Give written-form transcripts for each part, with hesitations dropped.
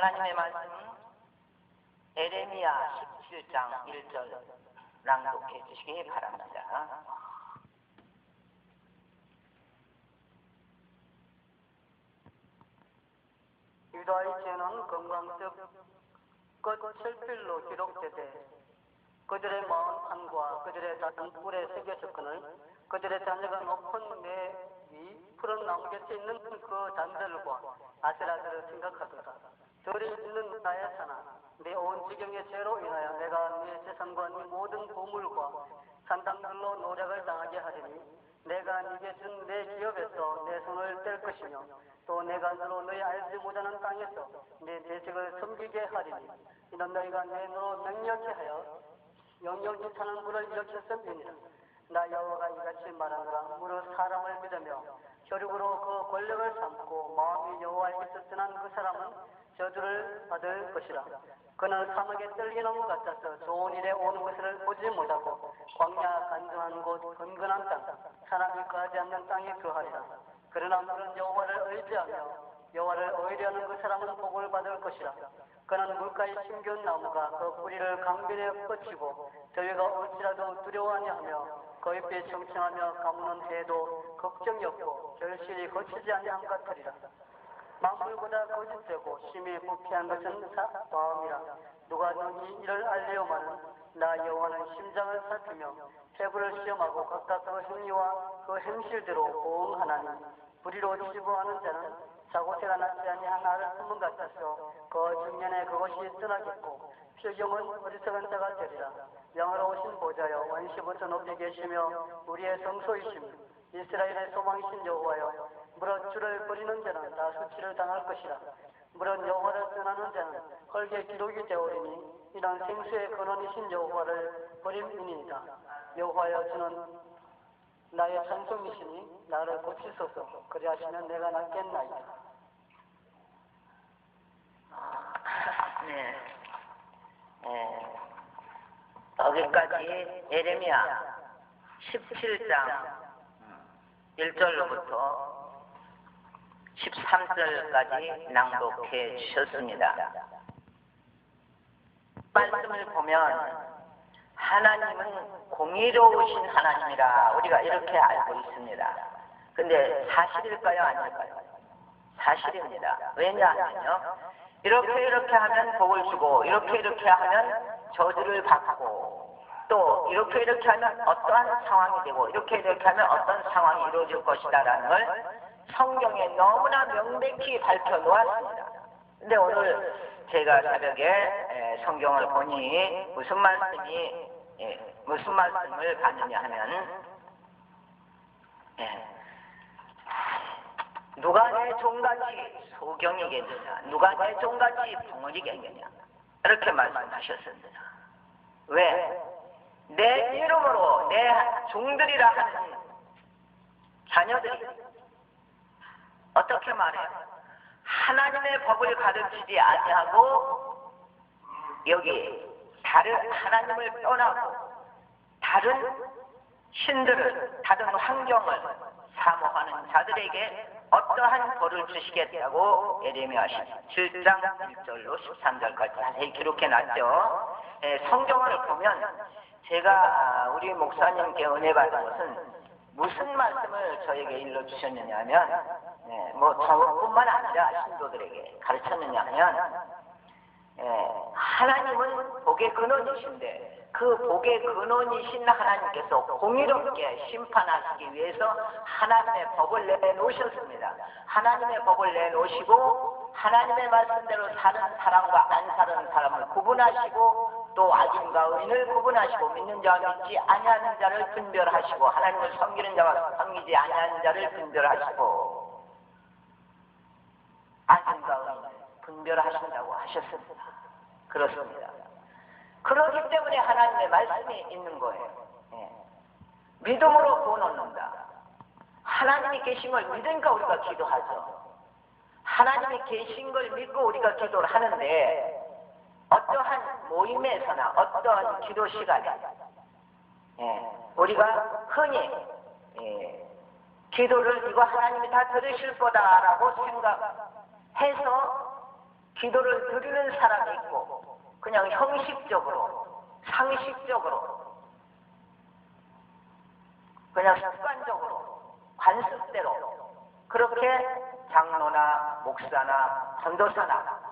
하나님의 말씀 에레미야 17장 1절 낭독해 주시기 바랍니다. 유다의 죄는 건강적 끝칠필로 기록되되 그들의 마음 판과 그들의 작은 뿔에 새겨졌거늘 그들의 자녀가 높은 매 위 푸른 나무 곁에 있는 그 잔들과 아세라들을 생각하도다. 들이 있는 나의 산아, 내 온 지경의 죄로 인하여 내가 네 재산과 네 모든 보물과 산당들로 노력을 당하게 하리니 내가 네게 준 내 기업에서 내 손을 뗄 것이며 또 내가 너로 너희 알지 못하는 땅에서 내 대적을 섬기게 하리니 이는 너희가 내 너로 명령케 하여 영영히 타는 물을 일으켰음이니라. 나 여호와가 이같이 말하노라. 무릇 사람을 믿으며 혈육으로 그 권력을 삼고 마음이 여호와에게서 떠난 그 사람은 저주를 받을 것이라. 그는 사막의 떨기나무 같아서 좋은 일에 오는 것을 보지 못하고 광야 간절한 곳 건건한 땅 사람이 거하지 않는 땅에 거하리라. 그러나 물은 여호와를 의지하며 여호와를 의뢰하는 그 사람은 복을 받을 것이라. 그는 물가에 심겨운 나무가 그 뿌리를 강변에 뻗치고 더위가 올지라도 두려워하냐 하며 그 잎에 청청하며 가무는 해도 걱정이 없고 결실이 거치지 아니함 같으리라. 만물보다 거짓되고 심히 부패한 것은 마음이라. 누가 너희 이를 알리오마는 나 여호와는 심장을 살피며 폐부를 시험하고 각각 그 행위와 그 행실대로 보응하나니 불의로 치부하는 자는 자고새가 낫지 아니한 알을 품은 같아서 그 중년에 그것이 떠나겠고 필경은 어리석은 자가 되리라. 영으로 오신 보좌여 원시부터 높이 계시며 우리의 성소이시며 이스라엘의 소망이신 여호와여 무릇 주를 버리는 자는 다 수치를 당할 것이라. 무릇 여호와를 떠나는 자는 헐게 기록이 되오리니 이는 생수의 근원이신 여호와를 버림이니이다. 여호와여 주는 나의 찬송이시니 나를 고치소서. 그리하시면 내가 낫겠나이다. 여기까지 에레미야 17장 1절로부터 13절까지 낭독해 주셨습니다. 말씀을 보면 하나님은 공의로우신 하나님이라 우리가 이렇게 알고 있습니다. 근데 사실일까요? 아닐까요? 사실입니다. 왜냐하면요, 이렇게 하면 복을 주고 이렇게 하면 저주를 받고 또 이렇게 하면 어떠한 상황이 되고 이렇게 하면 어떤 상황이 이루어질 것이다라는 걸 성경에 너무나 명백히 밝혀놓았습니다. 근데 오늘 제가 새벽에 성경을 보니 무슨 말씀을 봤느냐 하면 누가 내 종같이 소경이겠느냐, 누가 내 종같이 붕어리겠느냐 이렇게 말씀하셨습니다. 왜? 내 이름으로 내 종들이라 하는 자녀들이 어떻게 말해요? 하나님의 법을 가르치지 아니하고 여기 다른 하나님을 떠나고 다른 신들을, 다른 환경을 사모하는 자들에게 어떠한 벌을 주시겠다고 에레미야 17장 1절로 13절까지 자세히 기록해놨죠. 성경을 보면 제가 우리 목사님께 은혜 받은 것은 무슨 말씀을 저에게 일러주셨느냐 하면 저뿐만 아니라 신도들에게 가르쳤느냐 하면 하나님은 복의 근원이신데 그 복의 근원이신 하나님께서 공의롭게 심판하시기 위해서 하나님의 법을 내놓으셨습니다. 하나님의 법을 내놓으시고 하나님의 말씀대로 사는 사람과 안 사는 사람을 구분하시고 또 악인과 의인을 구분하시고 믿는 자와 믿지 아니하는 자를 분별하시고 하나님을 섬기는 자와 섬기지 아니하는 자를 분별하시고 악인과 의인을 분별하신다고 하셨습니다. 그렇습니다. 그렇기 때문에 하나님의 말씀이 있는 거예요. 믿음으로 구원 얻는다. 하나님이 계신 걸 믿으니까 우리가 기도하죠. 하나님이 계신 걸 믿고 우리가 기도를 하는데 어떠한 모임에서나 어떠한 기도 시간에 우리가 흔히 기도를 이거 하나님이 다 들으실 거다라고 생각해서 기도를 드리는 사람이 있고 그냥 형식적으로, 상식적으로, 그냥 습관적으로, 관습대로 그렇게 장로나 목사나 전도사나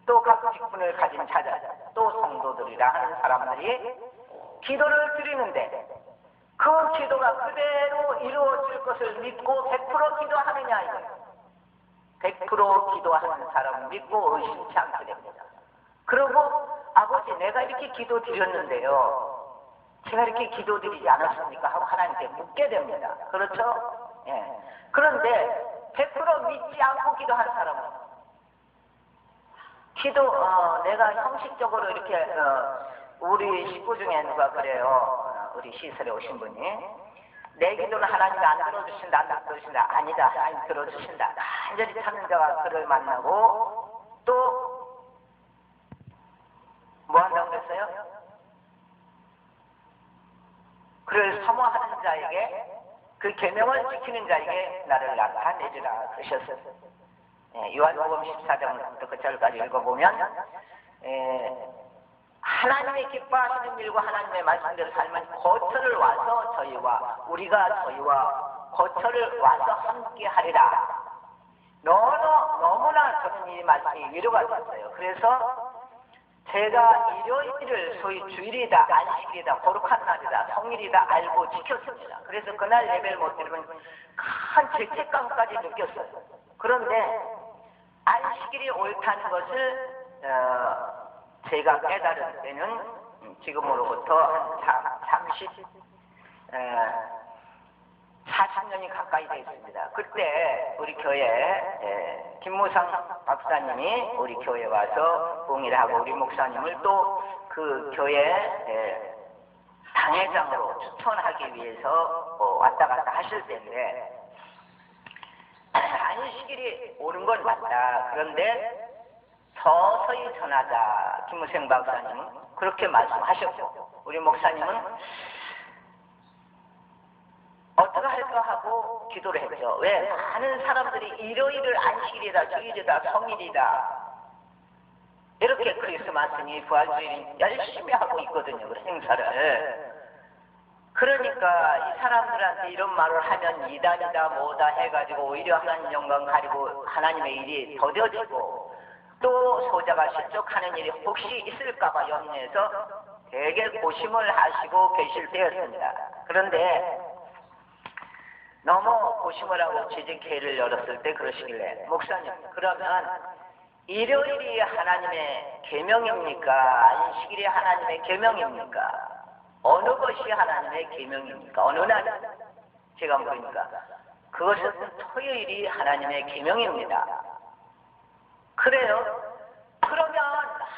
또 각 직분을 가진 자들, 또 성도들이라 하는 사람들이 기도를 드리는데 그 기도가 그대로 이루어질 것을 믿고 100% 기도하느냐 이거예요. 100% 기도하는 사람은 믿고 의심치 않게 됩니다. 그리고 아버지 내가 이렇게 기도 드렸는데요, 제가 이렇게 기도 드리지 않았습니까? 하고 하나님께 묻게 됩니다. 그렇죠? 예. 그런데 100% 믿지 않고 기도하는 사람은 내가 형식적으로 이렇게 우리 식구 중에 누가 그래요. 우리 시설에 오신 분이 내 기도는 하나님이 안 들어주신다, 안 들어주신다. 아니다, 하나님 들어주신다. 간절히 찾는 자가 그를 만나고 또 뭐 한다고 그랬어요? 그를 사모하는 자에게, 그 계명을 지키는 자에게 나를 나타내주라 그러셨어요. 요한복음 14장부터 그 절까지 읽어보면 하나님의 기뻐하시는 일과 하나님의 말씀대로 살면 거처를 와서 우리가 저희와 거처를 와서 함께 하리라. 너무나 저는 이 말씀이 위로가 됐어요. 그래서 제가 일요일을 소위 주일이다, 안식일이다, 거룩한 날이다, 성일이다 알고 지켰습니다. 그래서 그날 예배를 못 드리면 큰 죄책감까지 느꼈어요. 그런데 안식일이 옳다는 것을 제가 깨달은 때는 지금으로부터 잠시 40년이 가까이 되었습니다. 그때 우리 교회 김무상 박사님이 우리 교회에 와서 봉의를 하고 우리 목사님을 또 그 교회 당회장으로 추천하기 위해서 왔다 갔다 하실 때인데 안식일이 옳은 건 맞다. 그런데 서서히 전하자. 김무생 박사님은 그렇게 말씀하셨고 우리 목사님은 어떻게 할까 하고 기도를 했죠. 왜? 많은 사람들이 일요일을 안식일이다, 주일이다, 성일이다 이렇게 크리스마스니 부활주일 열심히 하고 있거든요. 그 행사를. 그러니까 이 사람들한테 이런 말을 하면 이단이다 뭐다 해가지고 오히려 하나님 영광 가리고 하나님의 일이 더뎌지고 또 소자가 실족하는 일이 혹시 있을까봐 염려해서 되게 고심을 하시고 계실 때였습니다. 그런데 너무 고심을 하고 재직회를 열었을 때 그러시길래 목사님 그러면 일요일이 하나님의 계명입니까? 안식일이 하나님의 계명입니까? 어느 것이 하나님의 계명입니까? 어느 날? 제가 물으니까 그것은 토요일이 하나님의 계명입니다. 그래요? 그러면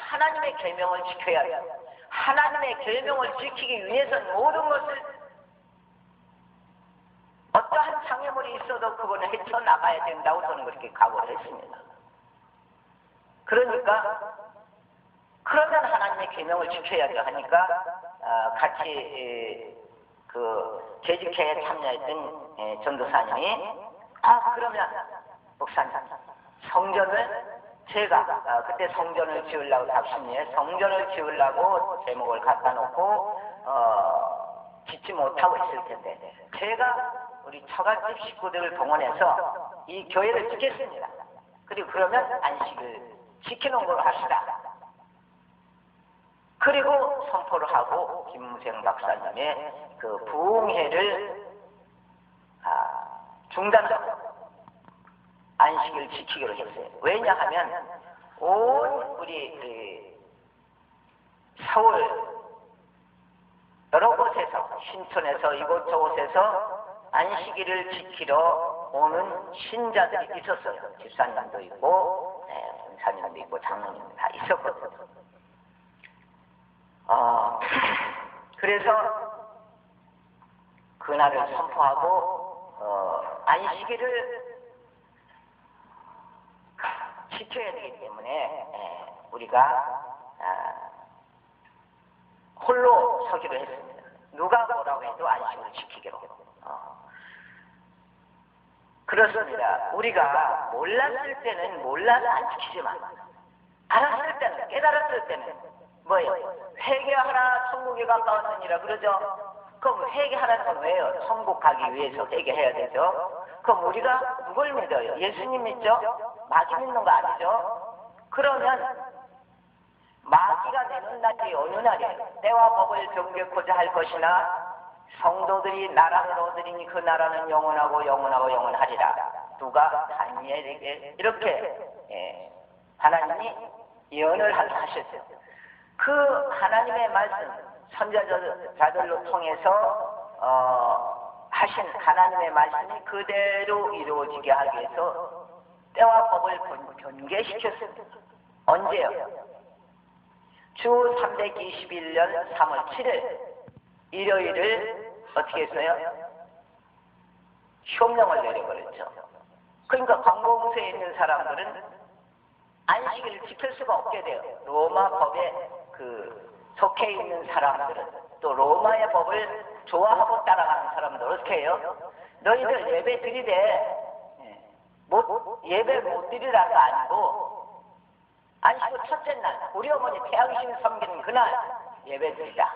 하나님의 계명을 지켜야죠. 하나님의 계명을 지키기 위해서는 모든 것을 어떠한 장애물이 있어도 그거는 헤쳐나가야 된다고 저는 그렇게 각오를 했습니다. 그러니까 그러면 하나님의 계명을 지켜야죠 하니까 같이 그 재직회에 참여했던 전도사님이 그러면 목사님 성전을 제가 그때 성전을 지으려고 답심리에 성전을 지으려고 제목을 갖다 놓고 짓지 못하고 있을 텐데 제가 우리 처갓집 식구들을 동원해서 이 교회를 짓겠습니다. 그리고 그러면 안식을 지키는 걸로 합시다. 그리고 선포를 하고 김무생 박사님의 그 부흥회를 중단하고 안식을 지키기로 했어요. 왜냐하면 온 우리 서울 여러 곳에서 신촌에서 이곳저곳에서 안식일을 지키러 오는 신자들이 있었어요. 집사님도 있고 권사님도 있고 장로님도 다 있었거든요. 그래서 그날을 선포하고 안식일을 지켜야 되기 때문에 우리가 홀로 서기로 했습니다. 누가 뭐라고 해도 안식일을 지키기로. 그렇습니다. 우리가 몰랐을 때는 몰라서 안 지키지만 알았을 때는, 깨달았을 때는 뭐예요? 회개하라 천국에 가까웠느니라 그러죠. 그럼 회개하라는 건 왜요? 천국 가기 위해서 회개해야 되죠. 그럼 우리가 누굴 믿어요? 예수님 믿죠? 마귀 믿는 거 아니죠? 그러면 마귀가 되는 날이 어느 날이에요? 때와 법을 정결코자 할 것이나 성도들이 나라를 얻으리니 그 나라는 영원하고 영원하고 영원하리라. 누가 다니엘에게 이렇게 하나님이 예언을 하셨어요. 그 하나님의 말씀, 선지자들로 통해서 하신 하나님의 말씀이 그대로 이루어지게 하기 위해서 때와 법을 변개시켰습니다. 언제요? 주 321년 3월 7일 일요일을 어떻게 했어요? 휴업령을 내려버렸죠. 그러니까 관공서에 있는 사람들은 안식일을 지킬 수가 없게 돼요. 로마 법에 속해 있는 사람들은, 또 로마의 법을 좋아하고 따라가는 사람들 어떻게 해요? 너희들 예배 드리되 예배 못 드리라가 아니고 안식일 첫째 날 우리 어머니 태양신 섬기는 그날 예배 드리라,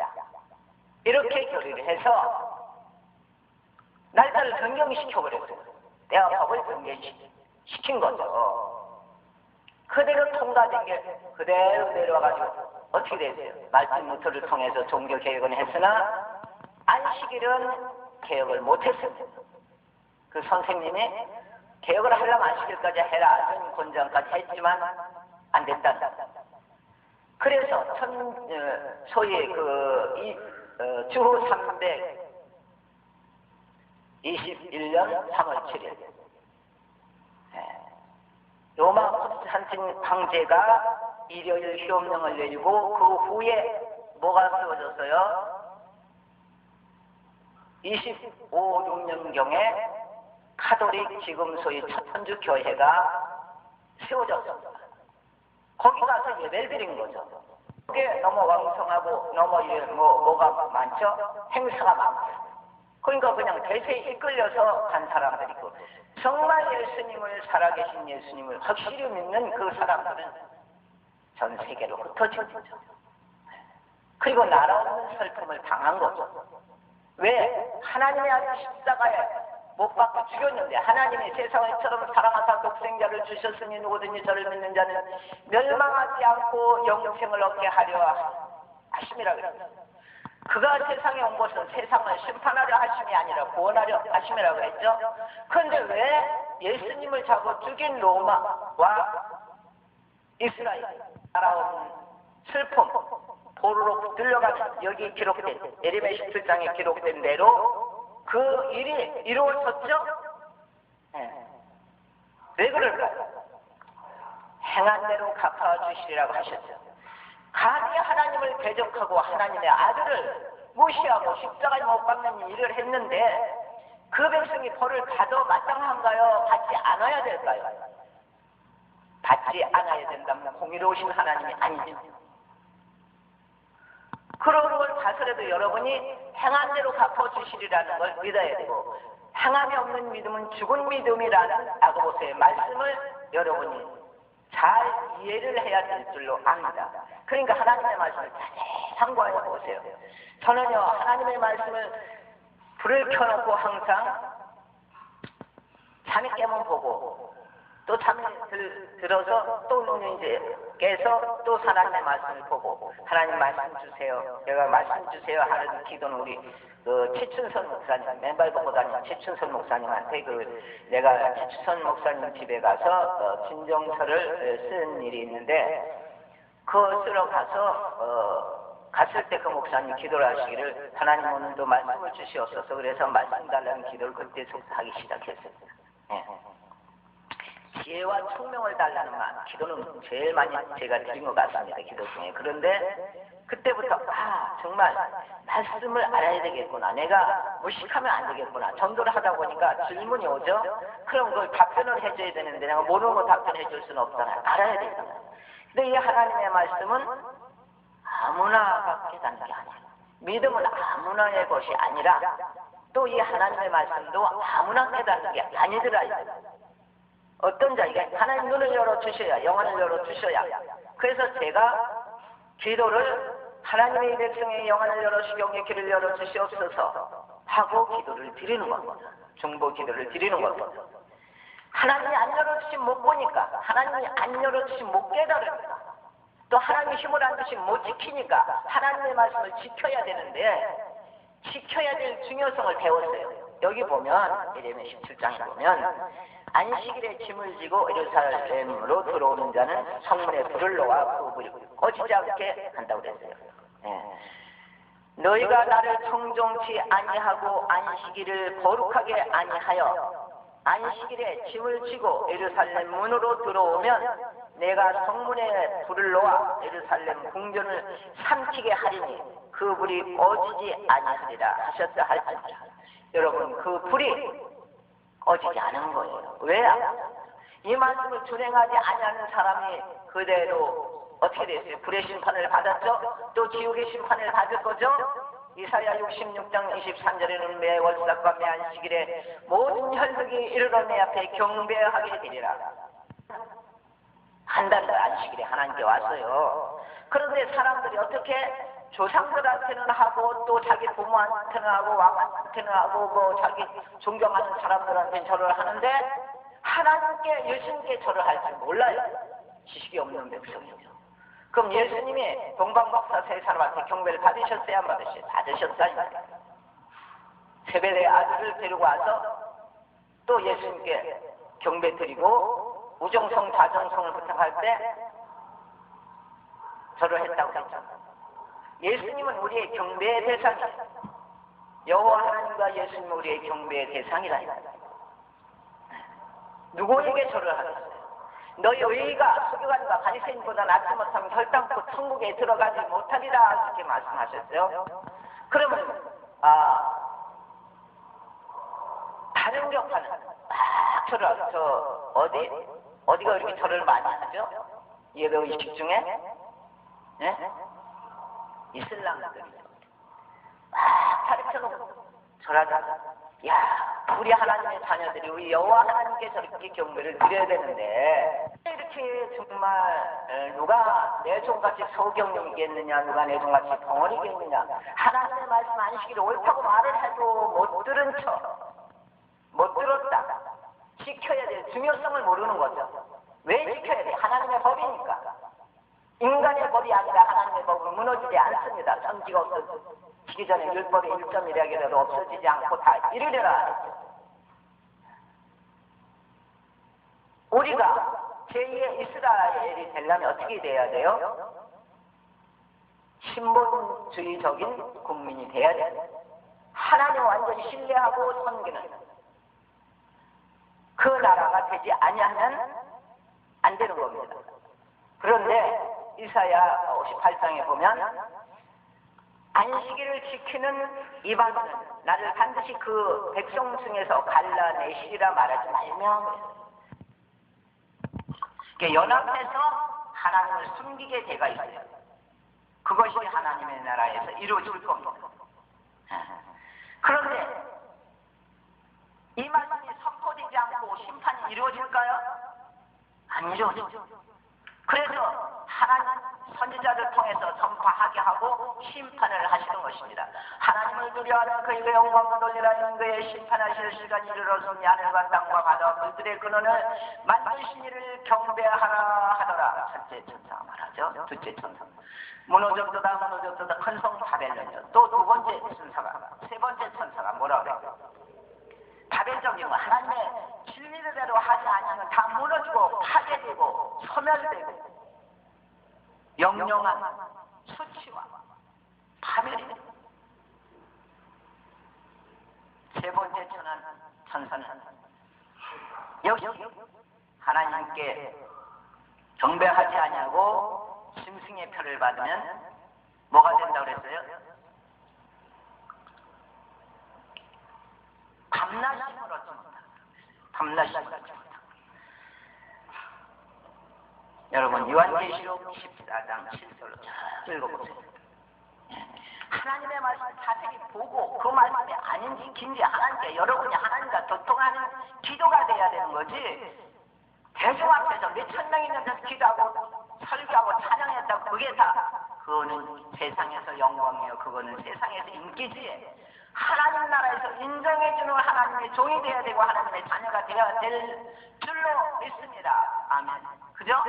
이렇게 결의를 해서 날짜를 변경시켜버렸어요. 내가 법을 변경시킨 거죠. 그대로 통과된 게 그대로 내려와가지고 어떻게 됐어요? 말씀 무토를 통해서 종교 개혁은 했으나 안식일은 개혁을 못했습니다. 그 선생님이 개혁을 하려면 안식일까지 해라 전 권장까지 했지만 안 됐다. 그래서 소위 주 321년 3월 7일 로마 프로테스탄트 황제가 일요일 휴업령을 내리고 그 후에 뭐가 세워졌어요? 25, 6년경에 카톨릭 지금 소위 천주 교회가 세워졌습니다. 거기 가서 예배를 드린 거죠. 그게 너무 왕성하고 너무 뭐가 많죠? 행사가 많고. 그러니까 그냥 대세에 이끌려서 간 사람들이고, 정말 예수님을, 살아계신 예수님을 확실히 믿는 그 사람들은 전 세계로 흩어진 거죠. 그리고 나라 없는 슬픔을 당한 거죠. 왜? 하나님의 아들 십자가에 못 박혀 죽였는데 하나님이 세상을처럼 사랑하사 독생자를 주셨으니 누구든지 저를 믿는 자는 멸망하지 않고 영생을 얻게 하려 하심이라 그랬어요. 그가 세상에 온 것은 세상을 심판하려 하심이 아니라 구원하려 하심이라고 했죠. 그런데 왜 예수님을 잡아 죽인 로마와 이스라엘 따라온 슬픔, 포로로 들려가는 여기 기록된 예레미야 17장에 기록된 대로 그 일이 이루어졌죠? 왜 그럴까요? 행한 대로 갚아주시리라고 하셨죠. 감히 하나님을 대적하고 하나님의 아들을 무시하고 십자가에 못 박는 일을 했는데 그 백성이 벌을 받아 마땅한가요? 받지 않아야 될까요? 받지 않아야 된다면 공의로우신 하나님이 아니죠. 그런 걸 봐서라도 여러분이 행한 대로 갚아주시리라는 걸 믿어야 되고, 행함이 없는 믿음은 죽은 믿음이라는 야고보서의 말씀을 여러분이 잘 이해를 해야 될 줄로 압니다. 그러니까 하나님의 말씀을 자세히 상고해 보세요. 저는요, 하나님의 말씀을 불을 켜놓고 항상 잠이 깨면 보고, 또 잠이 들어서 또 눈이 이제 깨서 또 하나님의 말씀을 보고, 하나님 말씀 주세요, 제가 말씀 주세요 하는 기도는 우리 최춘선 목사님, 맨발 벗고 다니는 최춘선 목사님한테 내가 최춘선 목사님 집에 가서 진정서를 쓴 일이 있는데, 그거 쓰러 갔을 때 그 목사님 기도를 하시기를 하나님 오늘도 말씀을 주시옵소서, 그래서 말씀 달라는 기도를 그때부터 하기 시작했습니다. 지혜와 총명을 달라는 기도는 제일 많이 제가 드린 것 같습니다, 기도 중에. 그런데 그때부터 정말 말씀을 알아야 되겠구나, 내가 무식하면 안 되겠구나. 전도를 하다 보니까 질문이 오죠. 그럼 그걸 답변을 해줘야 되는데 내가 모르는 거 답변해 줄 수는 없잖아요. 알아야 되잖아요. 근데 이 하나님의 말씀은 아무나가 깨닫는 게 아니에요. 믿음은 아무나의 것이 아니라 또 이 하나님의 말씀도 아무나 깨닫는 게 아니더라. 어떤 자에게 하나님 눈을 열어주셔야, 영혼을 열어주셔야 그래서 제가 기도를 하나님의 백성의 영안을 열어주시고 영의 길을 열어주시옵소서 하고 기도를 드리는 겁니다. 중보 기도를 드리는 겁니다. 하나님이 안 열어주시면 못 보니까, 하나님이 안 열어주시면 못 깨달으니까, 또 하나님이 힘을 안 주시면 못 지키니까 하나님의 말씀을 지켜야 되는데, 지켜야 될 중요성을 배웠어요. 여기 보면 예레미야 17장에 보면 안식일에 짐을 지고 예루살렘으로 들어오는 자는 성문에 불을 놓아 그 불이 꺼지지 않게 한다고 그랬어요. 너희가 나를 청종치 아니하고 안식일을 거룩하게 아니하여 안식일에 짐을 지고 예루살렘 문으로 들어오면 내가 성문에 불을 놓아 예루살렘 궁전을 삼키게 하리니 그 불이 꺼지지 아니하리라 하셨다 할지니라. 여러분, 그 불이 꺼지지 않은 거예요. 왜? 이 말씀을 준행하지 아니하는 사람이 그대로 어떻게 됐어요? 불의 심판을 받았죠? 또 지옥의 심판을 받을 거죠? 이사야 66장 23절에는 매 월삭과 매 안식일에 모든 혈육이 이르러 내 앞에 경배하게 되리라. 한 달 안식일에 하나님께 왔어요. 그런데 사람들이 어떻게 조상들한테는 하고 또 자기 부모한테는 하고 왕한테는 하고 뭐 자기 존경하는 사람들한테는 절을 하는데 하나님께 예수님께 절을 할 줄 몰라요. 지식이 없는 백성이죠. 그럼 예수님이 동방박사 세 사람한테 경배를 받으셨어야 안 받으셨어요? 받으셨다. 세벨의 아들을 데리고 와서 또 예수님께 경배 드리고 우정성 다정성을 부탁할 때 절을 했다고 했잖아요. 예수님은 우리의 경배의 대상이에요. 여호와 하나님과 예수님은 우리의 경배의 대상이라니까. 누구에게 절을 하겠어요? 너희 의의가 서기관과 바리새인보다 낫지 못하면 결단코 천국에 들어가지 못하리라 이렇게 말씀하셨어요. 그러면 다른 교파는 막 절을 어디가 이렇게 절을 많이 하죠? 예배 의식 중에 이슬람들이죠. 막 가르쳐놓고 절하잖아. 야, 우리 하나님의 자녀들이 우리 여호와 하나님께 저렇게 경배를 드려야 되는데 이렇게 정말 누가 내 종같이 소경이겠느냐, 누가 내 종같이 덩어리겠느냐, 하나님의 말씀 안식일을 옳다고 말을 해도 못 들은 척, 못 들었다, 지켜야 될 중요성을 모르는 거죠. 왜 지켜야 돼? 하나님의 법이니까. 인간의 법이 아니라 하나님의 법은 무너지지 않습니다. 성지가 없어지기 전에 율법의 1.1약이라도 없어지지 않고 다 이르려라 했죠. 우리가 제2의 이스라엘이 되려면 어떻게 돼야 돼요? 신본주의적인 국민이 돼야 돼요. 하나님을 완전히 신뢰하고 섬기는 그 나라가 되지 아니하면 안 되는 겁니다. 그런데 이사야 58장에 보면 안식일을 지키는 이방인은 나를 반드시 그 백성 중에서 갈라내시리라 말하지 말며 연합해서 하나님을 숨기게 돼가 있어요. 그것이 하나님의 나라에서 이루어질 겁니다. 그런데 이 말씀이 선포되지 않고 심판이 이루어질까요? 안 이루어지죠. 그래서 하나님 선지자를 통해서 선포하게 하고 심판을 하시는 것입니다. 하나님을 두려워하는 그에게 영광을 돌리라는 그의 심판하실 시간이 이르렀으니 하늘과 땅과 바다 물들의 근원을 만드신 이를 경배하라 하더라. 첫째 천사가 말하죠. 둘째 천사 무너졌도다 큰 성 바벨론이요. 또 두 번째 천사가, 세 번째 천사가 뭐라 그래요? 바벨적인 거 하나님의 진리대로 하지 아니하면 다 무너지고 파괴되고 소멸되고 영영한 수치와 파멸이. 세 번째 천사는 역시 하나님께 경배하지 아니하고 짐승의 표를 받으면 뭐가 된다고 그랬어요? 밤낮심을 얻지 못한다. 밤낮심을 얻지 못한다. 여러분 요한계시록 14장 7절로 읽어보세요. 하나님의 말씀을 자세히 보고 그 말씀이 아닌지 긴지 하나님께 여러분이 하나님과 소통하는 기도가 돼야 되는 거지. 대중 앞에서 몇천 명 있는 데서 기도하고 설교하고 찬양했다고 그게 다 그거는 세상에서 영광이요. 그거는 세상에서 인기지. 하나님 나라에서 인정해주는 하나님의 종이 되어야 되고 하나님의 자녀가 되어야 될 줄로 믿습니다. 아멘. 그죠?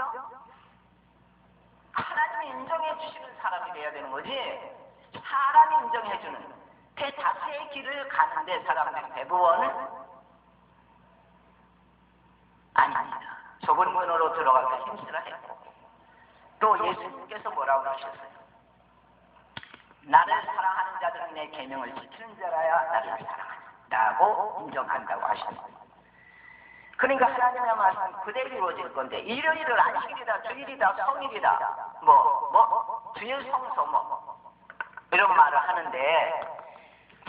하나님이 인정해 주시는 사람이 되어야 되는 거지. 사람이 인정해 주는 대다수의 길을 가는데 사람들이 대부분은 아닙니다. 좁은 문으로 들어가서 힘쓰라 했고 또 예수님께서 뭐라고 하셨어요? 나를 사랑하는 자들은 내 계명을 지키는 자라야 나를 사랑한다고 인정한다고 하셨습니다. 그러니까 하나님의 말씀은 그대로 이루어질 건데 일요일을 안식일이다, 주일이다, 성일이다, 주일 성소 이런 말을 하는데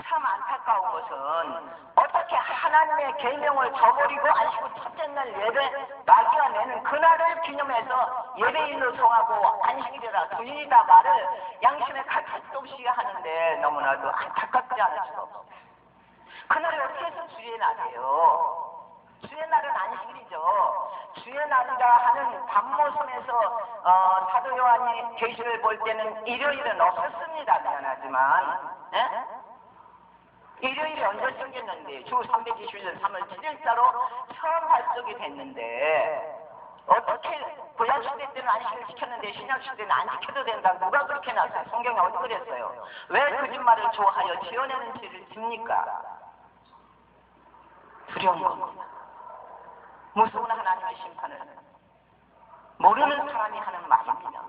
참 안타까운 것은 어떻게 하나님의 계명을 저버리고 안식일 첫째 날 예배 마귀가 내는 그날을 기념해서 예배일로 정하고 안식일이라 주일이다 말을 양심에 가책도 없이 하는데 너무나도 안타깝지 않을 수가 없어요. 그날이 어떻게 해서 주의 날이에요? 주의 날은 안식일이죠. 주의 날이라 하는 반모선에서 사도 요한이 계시를 볼 때는 일요일은 없었습니다. 미안하지만 일요일이 언제 생겼는데 주 321년 3월 7일자로 처음 발족이 됐는데 어떻게 구약시대 때는 안식일을 지켰는데 신약시대는 안 지켜도 된다. 누가 그렇게 놨어요? 성경에 어디 그랬어요? 왜 거짓말을 좋아하여 지어내는 죄를 집니까? 두려운 겁니다. 무서운 하나님의 심판을 모르는 사람이 하는 말입니다.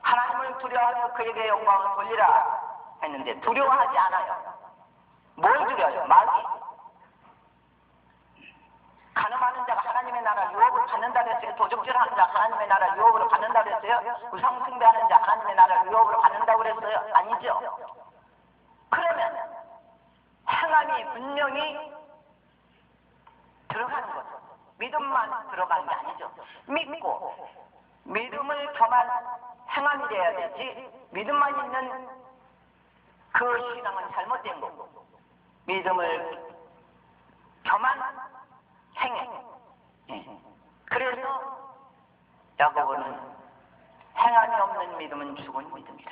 하나님을 두려워하며 그에게 영광을 돌리라 했는데 두려워하지 않아요. 뭘 두려워요? 마귀. 가늠하는 자가 하나님의 나라 유업을 받는다 그랬어요. 도적질하는 자 하나님의 나라 유업으로 받는다 그랬어요. 우상숭배하는 자 하나님의 나라 유업으로 받는다고 그랬어요. 아니죠. 그러면 행함이 분명히 들어가는 거죠. 믿음만 들어가는 게 아니죠. 믿고 믿음을 겸한 행함이 돼야 되지 믿음만 있는 그 신앙은 잘못된 거고 믿음을 겸한 행해. 그래서 야고보는 행함이 없는 믿음은 죽은 믿음이다.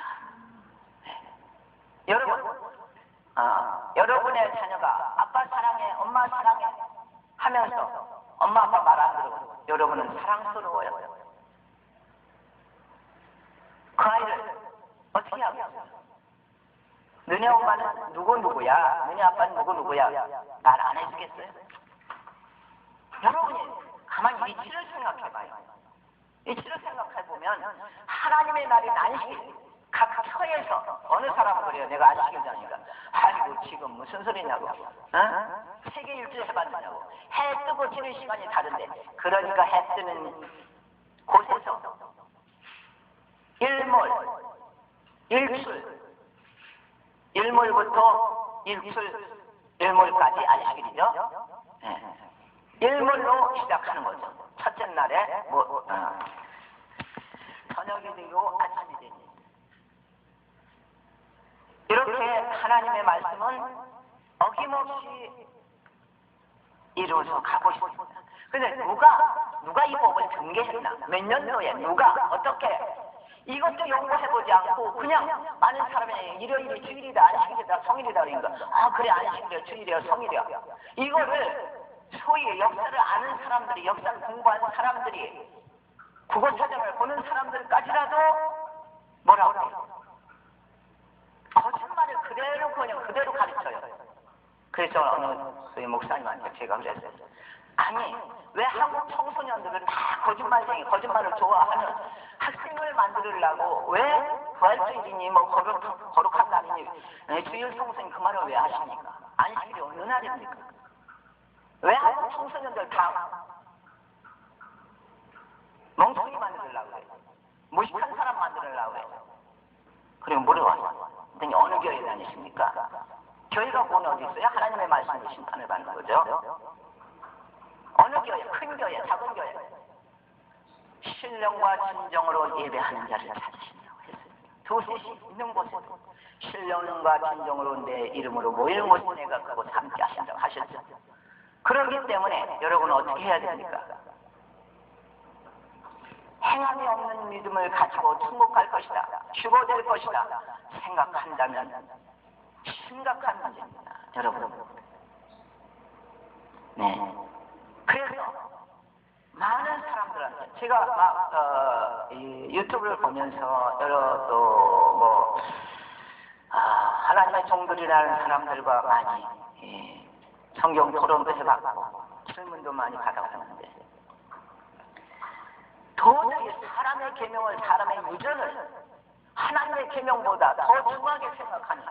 여러분의 자녀가 아빠 사랑해, 엄마 사랑해 하면서 엄마 아빠 말 안 들어요. 여러분은 사랑스러워요. 그 아이를 어떻게 하겠어요? 너네 엄마는 누구야? 너네 아빠는 누구야? 말 안 해주겠어요? 여러분이 가만히 이치를 생각해봐요. 이치를 생각해보면 하나님의 날인 안식일 각 처에서 어느 사람은 그래요. 내가 안식일자니까 아이고 지금 무슨 소리냐고 세계 일주일 해봤느냐고 해 뜨고 지는 시간이 다른데 그러니까 해 뜨는 곳에서 일몰부터 일몰까지 안식일이죠. 일몰로 시작하는 거죠. 첫째 날에 저녁이 되고 아침이 되니 이렇게 하나님의 말씀은 어김없이 이루어서 가고 있습니다. 근데 누가 이 법을 등계했나? 몇 년도에 누가 어떻게 이것도 연구해보지 않고 그냥 많은 사람이 일요일이 주일이다 안식일이다 성일이다 그러니까 그래 안식일이야 주일이야 성일이야 이거를 소위 역사를 아는 사람들이 역사를 공부한 사람들이 국어사전을 보는 사람들까지라도 뭐라고 해요? 거짓말을 그대로 가르쳐요. 그래서 어느 소위 목사님한테 제가 그랬어요. 아니 왜 한국 청소년들을 다 거짓말을 좋아하는 학생을 만들려고 왜 부활주일이니 거룩한 날이니 주일 성수님 그 말을 왜 하십니까? 안식일이 어느 날입니까? 왜 한국 청소년들 다 멍청이 만들려고 해요? 무식한 사람 만들려고 해요? 그리고 물어봐요. 그랬더니 어느 교회 다니십니까? 교회가 본 어디 있어요? 하나님의 말씀으로 심판을 받는 거죠. 어느 교회? 큰 교회, 작은 교회. 신령과 진정으로 예배하는 자를 찾으시냐고 했어요. 두셋이 있는 곳에도 신령과 진정으로 내 이름으로 모이는 곳에 내가 그곳 함께 하신다고 하셨죠. 그렇기 때문에 여러분은 어떻게 해야 됩니까? 행함이 없는 믿음을 가지고 천국 갈 것이다, 죽어될 것이다 생각한다면 심각한 문제입니다, 여러분. 네. 그래서 많은 사람들한테 제가 막 이 유튜브를 보면서 여러 또 하나님의 종들이라는 사람들과 많이 성경 토론도 해봤고 질문도 많이 받아봤는데 도저히 사람의 계명을, 사람의 유전을 하나님의 계명보다 더 중하게 생각하는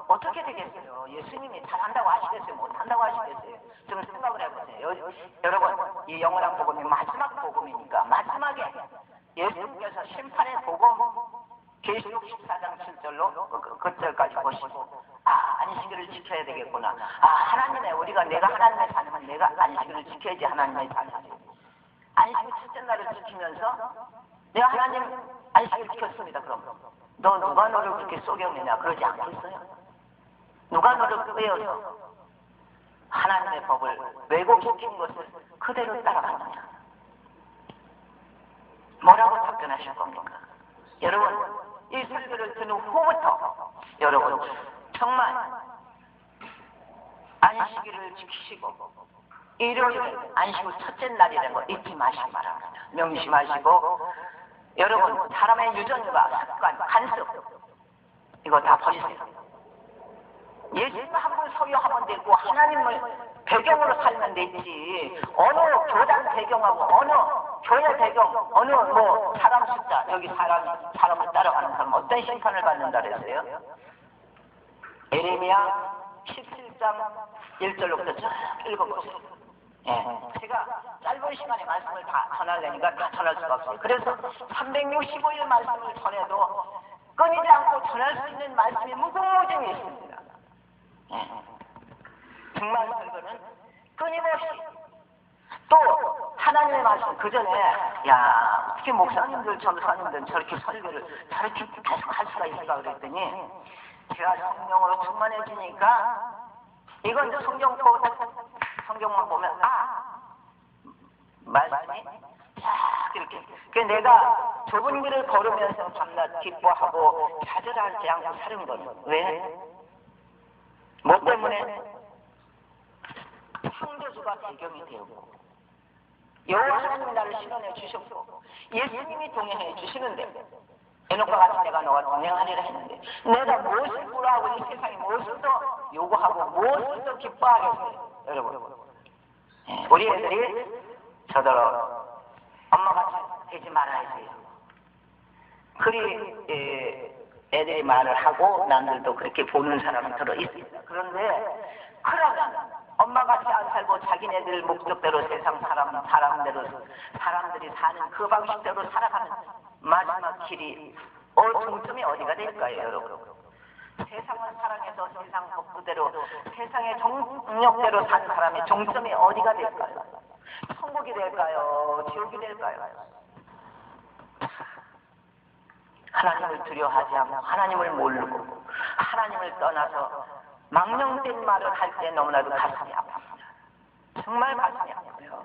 어떻게 되겠어요? 예수님이 잘한다고 하시겠어요? 못한다고 하시겠어요? 좀 생각을 해보세요. 여러분, 이 영원한 복음이 마지막 복음이니까 마지막에 예수님께서 심판의 복음 계시록 14장 7절로 그 절까지 보시고 안식일을 지켜야 되겠구나. 내가 하나님의 자녀면 내가 안식일을 지켜야지 하나님의 자녀지. 안식일 첫째 날을 지키면서 내가 하나님 안식일 지켰습니다. 그럼 너 누가 너를 그렇게 속였느냐 그러지 않겠어요? 누가 너를 빼어서 하나님의 법을 왜곡시킨 것을 그대로 따라갔느냐? 뭐라고 답변하실 겁니까? 여러분, 이 설교를 듣는 후부터 여러분 정말 안식일을 지키시고 일요일 안식일 첫째 날이라는 거 잊지 마시기 바랍니다. 명심하시고 여러분 사람의 유전과 습관, 간섭 이거 다 버리세요. 예수님 한 분 소유하면 되고 하나님을 배경으로 살면 되지 어느 교단 배경하고 어느 교회 배경 어느 사람 숫자 여기 사람을 따라가는 사람 어떤 심판을 받는다 그랬어요? 예레미야 17장 1절로부터 쭉 읽어보세요. 제가 짧은 시간에 말씀을 다 전하려니까 다 전할 수가 없어요. 그래서 365일 말씀을 전해도 끊이지 않고 전할 수 있는 말씀이 무궁무진히 있습니다. 정말 설교는 끊임없이 또 하나님의 말씀 그 전에 어떻게 목사님들 전사님들 저렇게 설교를 저렇게 계속 할 수가 있을까 그랬더니 제가 성령으로 충만해지니까 이건 성경만 보면 말씀이 이렇게 내가 좁은 길을 걸으면서 밤낮 기뻐하고 좌절하지 않고 사는 거는 왜? 뭐 때문에? 창조주가 배경이 되었고 여호와 하나님이 나를 실현해 주셨고 예수님이 동행해 주시는데 에녹과 같이 내가 너와 동행하리라 했는데 내가 무엇을 구하고 이 세상에 무엇을 더 요구하고 무엇을 더 기뻐하겠어요? 여러분 우리 애들이 저더러 엄마같이 되지 말아야지. 그리 애들이 말을 하고 남들도 그렇게 보는 사람이 들어 있습니다. 그런데 그러면 엄마같이 안 살고 자기네들 목적대로 세상 사람들이 사는 그 방식대로 살아가는 마지막 길이 중점이 어디가 될까요, 여러분? 세상을 사랑해서 세상 법부대로 세상의 정력대로 사는 사람의 종점이 어디가 될까요? 천국이 될까요? 지옥이 될까요? 하나님을 두려워하지 않고 하나님을 모르고 하나님을 떠나서 망령된 말을 할 때 너무나도 가슴이 아픕니다. 정말 가슴이 아파요.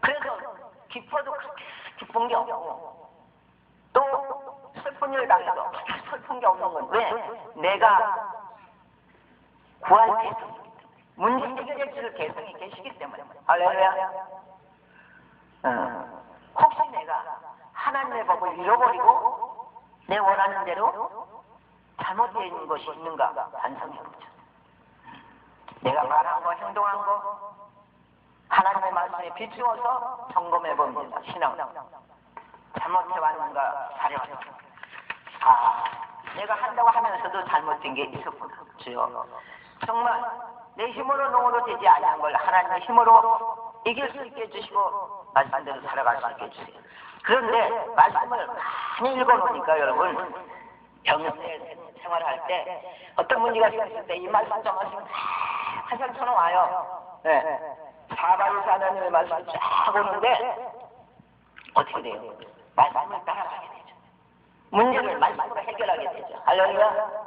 그래서 기뻐도 그렇게 기쁜 게 없고 또 슬픈 일 당해도 슬픈 게 없는 건 왜? 내가 구할 대상이 문제 해결해 줄 대상이 계시기 때문에. 할렐루야. 혹시 내가 하나님의 법을 잃어버리고 내 원하는 대로 잘못된 것이 있는가 반성해보자. 내가 말한 거 행동한 거 하나님의 말씀에 비추어서 점검해봅니다. 신앙 잘못해왔는가 잘해왔는가. 내가 한다고 하면서도 잘못된 게 있었구나. 주여 정말 내 힘으로 농으로 되지 아니한 걸 하나님의 힘으로 이길 수 있게 해주시고 말씀대로 살아갈 수 있게 해주세요. 그런데 말씀을 많이 읽어놓으니까 여러분 병세 생활할 때 어떤 문제가 생겼을 때 이 말씀 저 말씀 화살 쳐놓아요. 사바유사 하나님의 말씀을 쫙 오는데 어떻게 돼요? 말씀을 따라가게 되죠. 문제를 말씀으로 해결하게 되죠. 할렐루야.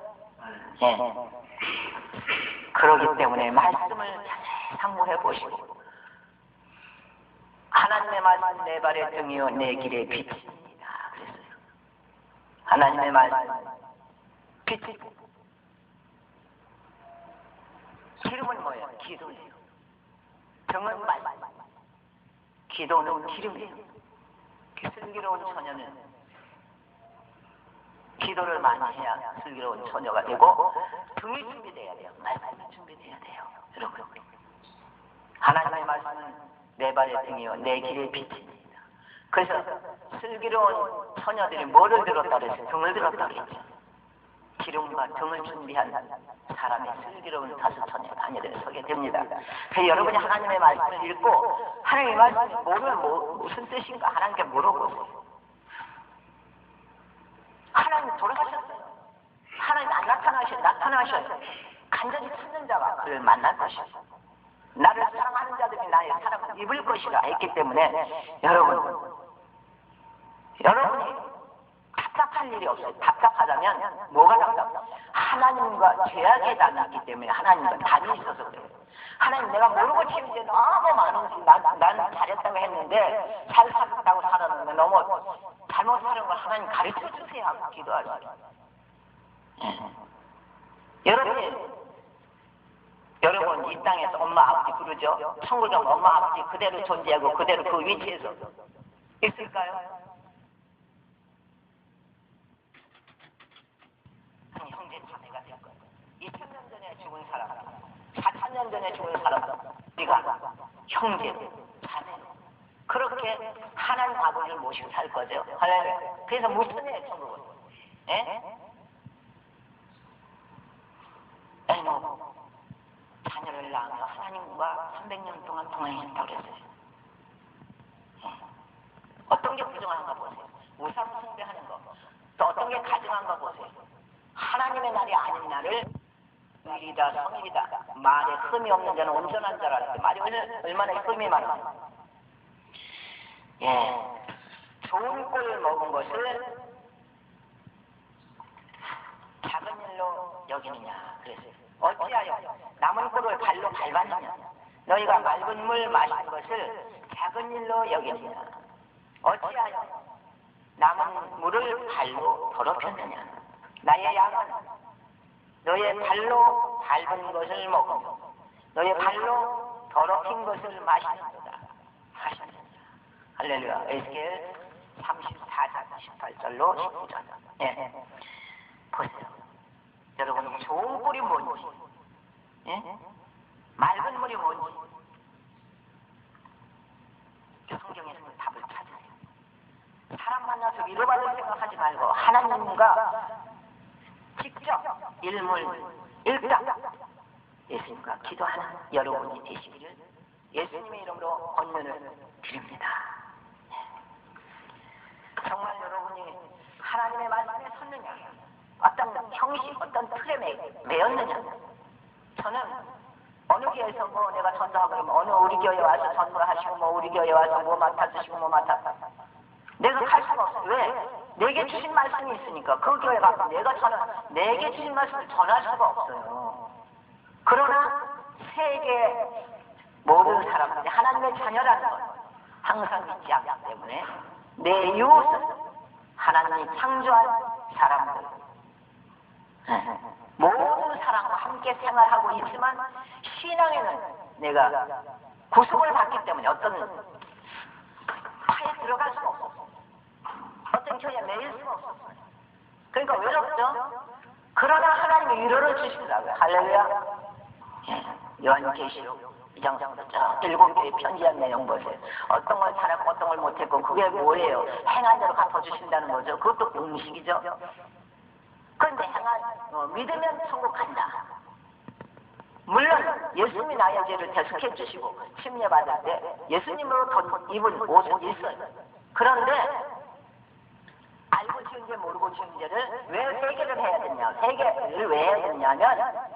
그러기 때문에 말씀을 잘 상고해 보시고 하나님의 하나님의 말씀 내 발의 등이요 내 길의 빛입니다. 그랬어요. 하나님의 말씀 빛이. 기름은 뭐예요? 기도예요. 등은 말씀, 기도는 기름이에요. 슬기로운 처녀는 기도를 많이 해야 슬기로운 처녀가 되고, 등이 준비돼야 돼요. 말씀이 준비돼야 돼요. 여러분, 하나님의 말씀은 내 발의 등이요 내 길의 빛입니다. 그래서 슬기로운 처녀들이 뭐를 들었다 그랬어요? 등을 들었다 그랬죠. 기름과 등을 준비한 사람의 슬기로운 다섯 처녀 다니엘에 서게 됩니다. 그래서 여러분이 하나님의 말씀을 읽고 하나님의 말씀을 모르면 무슨 뜻인가 하나님께 물어보세요. 하나님 돌아가셨어요. 하나님 안 나타나셔요. 간절히 찾는 자가 그를 만날 것이요. 나를 사랑하는 자들이 나의 사랑을 입을 것이라 했기 때문에 여러분이 답답할 일이 없어요. 답답하다면 뭐가 답답해요? 하나님과 죄악의 담이 있기 때문에 하나님과 담이 있어서 그래요. 하나님, 내가 모르고 지은 게 너무 많은지 나는 잘했다고 했는데 잘 살았다고 살았는데 너무 잘못 사는 걸 하나님 가르쳐 주세요 하고 기도하죠. 여러분 이 땅에서 엄마 아버지 부르죠. 천국에 가면 엄마 아버지 그대로 존재하고 그대로 그 위치에서 있을까요? 아니, 형제 자매가 될 거예요. 2000년 전에 죽은 사람, 4000년 전에 죽은 사람, 우리가 형제 자매 그렇게 하나님 아버지를 모시고 살 거죠. 그래서 무슨 애 천국은? 자녀를 낳으며 하나님과 300년 동안 동행했다고 그랬어요. 어떤 게 부정한가 보세요. 우상 숭배하는 거. 또 어떤 게 가증한가 보세요. 하나님의 날이 아닌 날을 일이다 성일이다. 말에 흠이 없는 자는 온전한 자라는데 말이 얼마나 흠이 많아요. 좋은 꼴을 먹은 것을 작은 일로 여기느냐 그랬어요. 어찌하여 남은 꼴을 발로 밟았느냐. 너희가 맑은 물 마신 것을 작은 일로 여기느냐. 어찌하여 남은 물을 발로 더럽혔느냐. 나의 양은 너의 발로 밟은 것을 먹으며 너의 발로 더럽힌 것을 마시는도다. 하시느니라. 할렐루야. 에스겔 34장 18절로 19절. 보세요. 여러분, 좋은 꼴이 뭔지, 맑은 물이 뭔지 성경에서는 답을 찾으세요. 사람 만나서 위로받을 생각하지 말고 하나님과 직접 일당 예수님과 기도하는 여러분이 되시기를 예수님의 이름으로 권면을 드립니다. 정말 여러분이 하나님의 말씀에 섰느냐, 어떤 형식, 어떤 틀에 매였느냐. 저는 어느 교회에서 뭐 내가 전도하고 그러면 어느 우리 교회 와서 전도를 하시고 뭐 우리 교회 와서 뭐 맡아주시고 뭐 내가 갈 수가 없어요. 왜? 내게 주신 말씀이 있으니까. 그 교회 가서 내게 주신 말씀을 전할 수가 없어요. 그러나 세계 모든 사람들이 하나님의 자녀라는 것 항상 믿지 않기 때문에 내 이웃은 하나님이 창조한 사람들, 모든 사람과 함께 생활하고 있지만 신앙에는 내가 구속을 받기 때문에 어떤 파에 들어갈 수가 없었어요. 어떤 교회에 매일 수가 없었어요. 그러니까 외롭죠? 그러나 하나님이 위로를 주시더라고요. 할렐루야. 요한계시록 2장부터 저 7교회 편지한 내용 보세요. 어떤 걸 잘하고 어떤 걸 못했고 그게 뭐예요? 행한 대로 갚아주신다는 거죠. 그것도 공식이죠. 그런데 믿으면 천국 간다. 물론 예수님이 나의 죄를 대속해 주시고 침례받을 때 예수님으로 입은 옷은 있어요. 그런데 알고 지은 죄 모르고 지은 죄를 왜 회개를 해야 되냐. 회개를 왜 해야 되냐면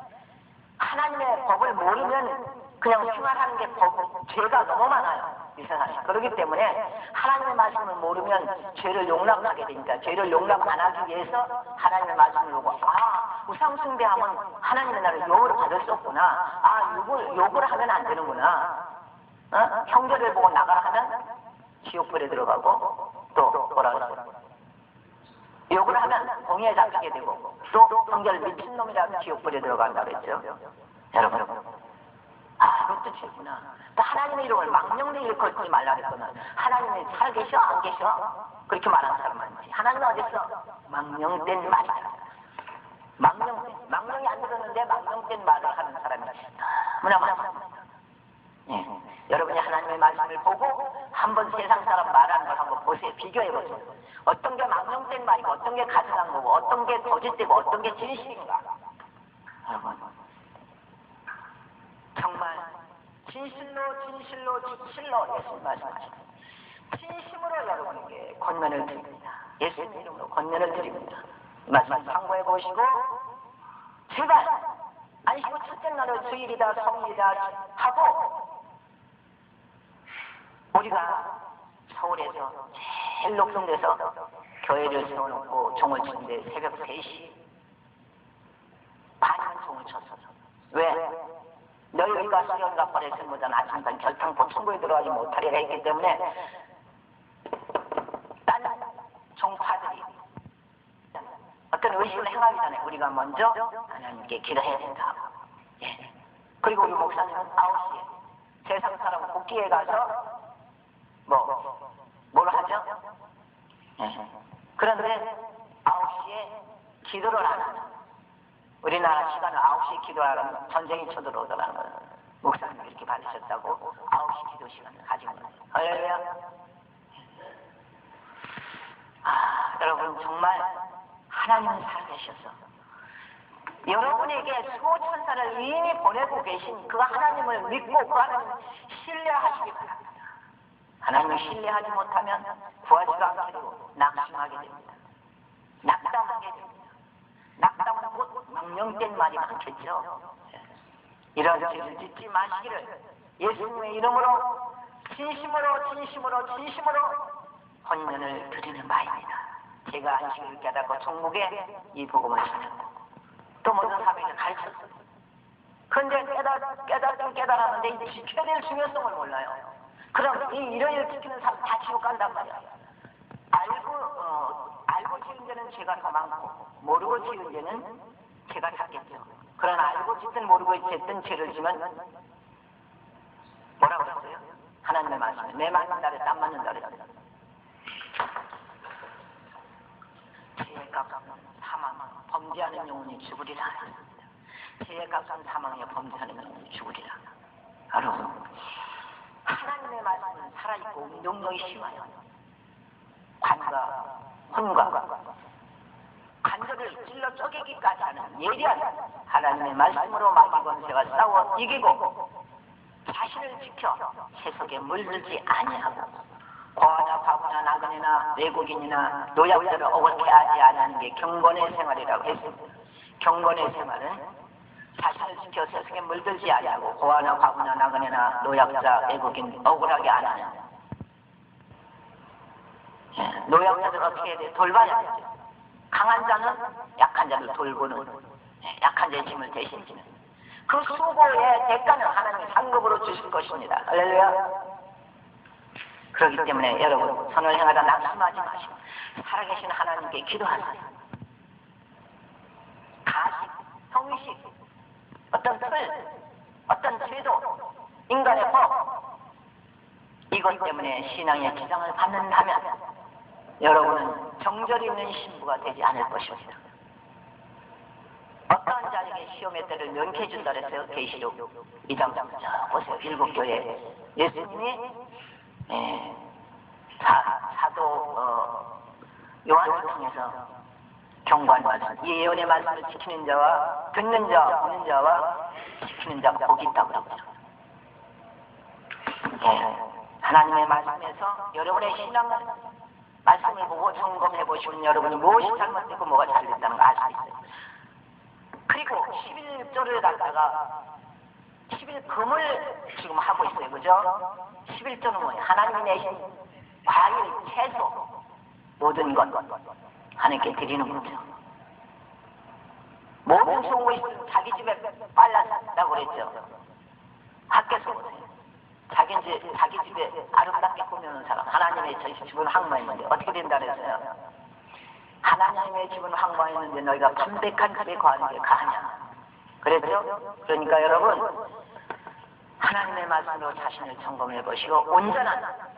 하나님의 법을 모르면 그냥 생활하는 게 죄가 너무 많아요. 이 세상에. 그렇기 때문에 하나님의 말씀을 모르면 죄를 용납하게 되니까 죄를 용납 안 하기 위해서 하나님의 말씀을 보고 우상 숭배하면 하나님의 나라를 욕을 받을 수 없구나. 욕을 하면 안 되는구나. 형제를 보고 나가라 하면 지옥불에 들어가고 또 뭐라 그러죠? 욕을 하면 공에 잡히게 되고 또 성결 미친놈이라면 지옥불에 들어간다 그랬죠. 여러분, 그것도 죄구나. 또 하나님의 이름을 망령되이 일컫지 말라 그랬거든. 하나님이 살계셔 안 계셔? 그렇게 말하는 사람 많지. 하나님은 어딨어? 망령된 말이다. 망령이 안 들었는데 망령된 말을 하는 사람이 너무나 많습니다. 예. 여러분이 하나님의 말씀을 보고 한번 세상 사람 말하는 걸 한번 보세요. 비교해보세요. 어떤 게 망령된 말이고 어떤 게 가증한 거고 어떤 게 거짓되고 어떤 게 진실인가. 여러분, 정말 진실로 예수님 말씀하십니다. 진심으로 여러분에게 권면을 드립니다. 예수님 이름으로 권면을 드립니다. 이 말씀 참고해 보시고 제발 안식구 첫째 날을 주일이다 성일이다 하고 우리가 서울에서 제일 높은 데서 교회를 세워놓고 종을 치는데 새벽 3시 반이면 종을 쳤어. 왜? 너희가 수련과 벌의 승무전 아침간 결탕포 천국에 들어가지 못하리라 했기 때문에 딴 종파들이 어떤 의식을 행하기 전에 우리가 먼저 하나님께 기도해야 된다. 예. 그리고 우리 목사님은 9시에 세상 사람 국기에 가서 뭘 하죠? 예. 그런데 9시에 기도를 안 하죠. 우리나라 시간은 9시에 기도하라면 전쟁이 쳐들어오더라는 거예요. 목사님이 이렇게 받으셨다고 9시 기도 시간을 가지고 있어요. 할렐루야. 여러분 정말 하나님은 살아계셔서 여러분에게 수호천사를 이미 보내고 계신 그 하나님을 믿고 그 하나님을 신뢰하시기 바랍니다. 하나님을 신뢰하지 못하면 구하지도 않게 되고 낙심하게 됩니다. 낙담하게 됩니다. 낙담은 곧 망령된 말이 많겠죠. 이런 죄를 짓지 마시기를 예수님의 이름으로 진심으로 헌면을 드리는 바입니다. 제가 안식을 깨닫고 종국에 이 복음을 전했고 또 모든 사람에게 가르쳤습니다. 그런데 깨달았는데 이 지켜야 될 중요성을 몰라요. 그럼 이 일요일 지키는 사람 다 지옥 간단 말이야. 알고 지은 죄는 죄가 더 많고 모르고 지은 죄는 죄가 작겠죠. 그러나 알고 짓든 모르고 짓든 죄를 지면 뭐라고 그랬어요? 하나님의 말씀에 내 맞는 날에 땀 맞는다 그랬어요. 죄의 값은 사망, 범죄하는 영혼이 죽으리라 했습니다. 죄의 값은 사망이요 범죄하는 영혼이 죽으리라. 여러분, 하나님의 말씀은 살아있고 능력이 심하여 관과 혼과 간절을 찔러 쪼개기까지 하는 예리한 하나님의 말씀으로 마귀 권세가 싸워 이기고 자신을 지켜 세속에 물들지 아니하고 고아나 바보나 나그네나 외국인이나 노약자를 억울케 하지 않는 게 경건의 생활이라고 했습니다. 경건의 생활은 자신을 지켜 세상에 물들지 아니하고 고아나 바보나 나그네나 노약자 외국인 억울하게 안 하는 노약자들 어떻게 해야 돼? 돌봐야 되죠. 강한 자는 약한 자를 돌보는 약한 자의 짐을 대신지는 그 수고의 대가는 하나님이 상급으로 주실 것입니다. 할렐루야. 그렇기 때문에 여러분 선을 행하다 낙심하지 마시고 살아계신 하나님께 기도하세요. 가식, 성의식, 어떤 틀, 어떤 제도, 인간의 법 이것 때문에 신앙의 기상을 받는다면 여러분은 정절이 있는 신부가 되지 않을 것입니다. 어떠한 자에게 시험의 때를 명쾌해 준다 그랬어요. 계시록 2장 보세요. 7교회 예수님이 사도 요한을 통해서 경고한 말씀, 이 예언의 말씀을 지키는 자와 듣는 자와 보는 자와 지키는 자가 복이 있다고 그러죠. 하나님의 말씀에서 여러분의 신앙을 말씀을 보고 점검해 보시면 여러분이 무엇이 잘못됐고 뭐가 잘됐다는 걸 알 수 있어요. 그리고 11조를 갖다가 11금을 지금 하고 있어요. 그죠? 11조는 뭐예요? 하나님이 내신 과일, 채소 모든 것 하나님께 드리는 거죠. 모든 좋은 거 있으면 자기 집에 빨랐다고 그랬죠. 밖에서 보세요. 자기 집에 아름답게 꾸며놓은 사람, 하나님의 집은 황무했는데 어떻게 된다 그랬어요? 하나님의 집은 황무했는데 너희가 담백한 집에 거하는 게 가하냐? 그랬죠? 그러니까 여러분, 하나님의 말씀으로 자신을 점검해 보시고 온전한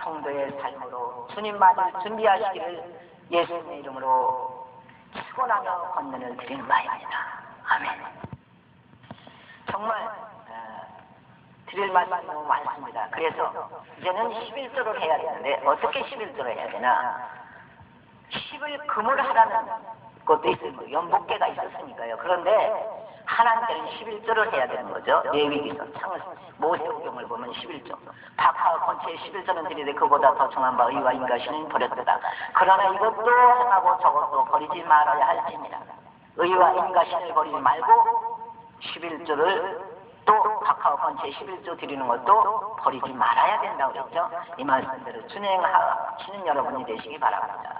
성도의 삶으로 주님만을 준비하시기를 예수님의 이름으로 축원하며 권면을 드리는 바입니다. 아멘. 정말 드릴 말씀이 너무 많습니다. 그래서 이제는 11조를 해야 되는데 어떻게 11조를 해야 되나? 10을 금을 하라는 것도 있어요. 연복계가 있었으니까요. 그런데 하나님께는 11조를 해야 되는 거죠. 레위기서 모세오경을 보면 11조. 박하와 건체의 11조는 드리되 그보다 더 중한 바 의와 인가시는 버렸다. 그러나 이것도 행하고 저것도 버리지 말아야 할지니라. 의와 인가신을 버리지 말고 11조를 또 박하와 건체의 11조 드리는 것도 버리지 말아야 된다고 그랬죠. 이 말씀대로 준행하시는 여러분이 되시기 바랍니다.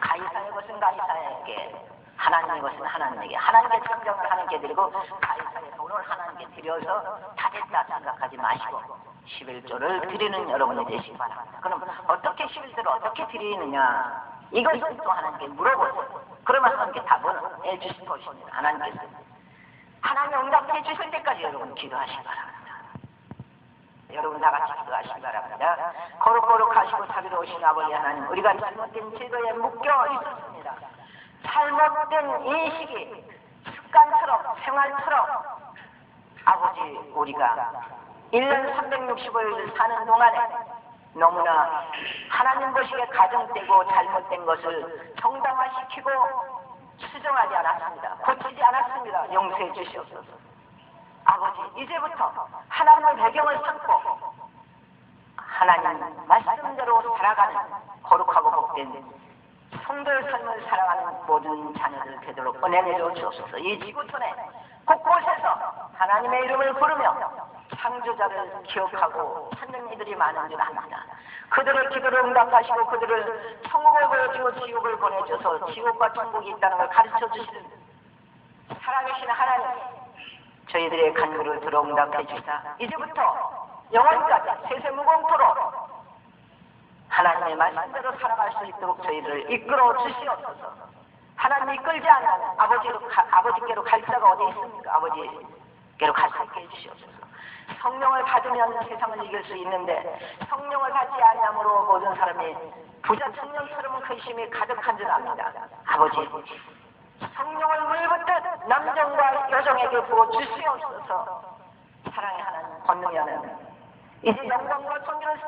가이사의 것은 가이사에게, 하나님의 것은 하나님에게, 하나님의 청정을 하나님께 드리고 가이사의 돈을 하나님께 드려서 다 됐다 생각하지 마시고 11조를 드리는 여러분이 되시기 바랍니다. 그럼 어떻게 11조를 어떻게 드리느냐, 이것을 또 하나님께 물어보세요. 그러면 하나님께 답을 해주실 것입니다. 하나님께서 하나님 응답해 주실 때까지 여러분 기도하시기 바랍니다. 여러분 다 같이 기도하시기 바랍니다. 거룩거룩하시고 자비로우신 아버지 하나님, 우리가 잘못된 제도에 묶여 있었습니다. 잘못된 인식이 습관처럼 생활처럼 아버지 우리가 1년 365일 사는 동안에 너무나 하나님 보시기에 가정되고 잘못된 것을 정당화시키고 수정하지 않았습니다. 고치지 않았습니다. 용서해 주시옵소서. 아버지, 이제부터 하나님의 배경을 삼고 하나님 말씀대로 살아가는 거룩하고 복된 성도의 삶을 살아가는 모든 자녀들 되도록 은혜내려 주옵소서. 이 지구촌에 곳곳에서 하나님의 이름을 부르며 창조자를 기억하고 찾는 이들이 많은 줄 압니다. 그들의 기도를 응답하시고 그들을 천국을 보여주고 지옥을 보내줘서 지옥과 천국이 있다는 걸 가르쳐 주시는 살아계신 하나님, 저희들의 간구를 들어 응답해 주시다. 이제부터 영원까지 세세무공토록 하나님의 말씀대로 살아갈 수 있도록 저희들을 이끌어 주시옵소서. 하나님 이끌지 않는 아버지께로 갈 자가 어디 있습니까? 아버지께로 갈 수 있게 해주시옵소서. 성령을 받으면 세상을 이길 수 있는데 성령을 받지 아니함으로 모든 사람이 부자 청년처럼 근심이 가득한 줄 압니다. 아버지, 성령을 물붓듯 남정과 여정에게 부어 주시옵소서. 사랑의 하나님, 권능의 하나님, 이제 영광과 존귀를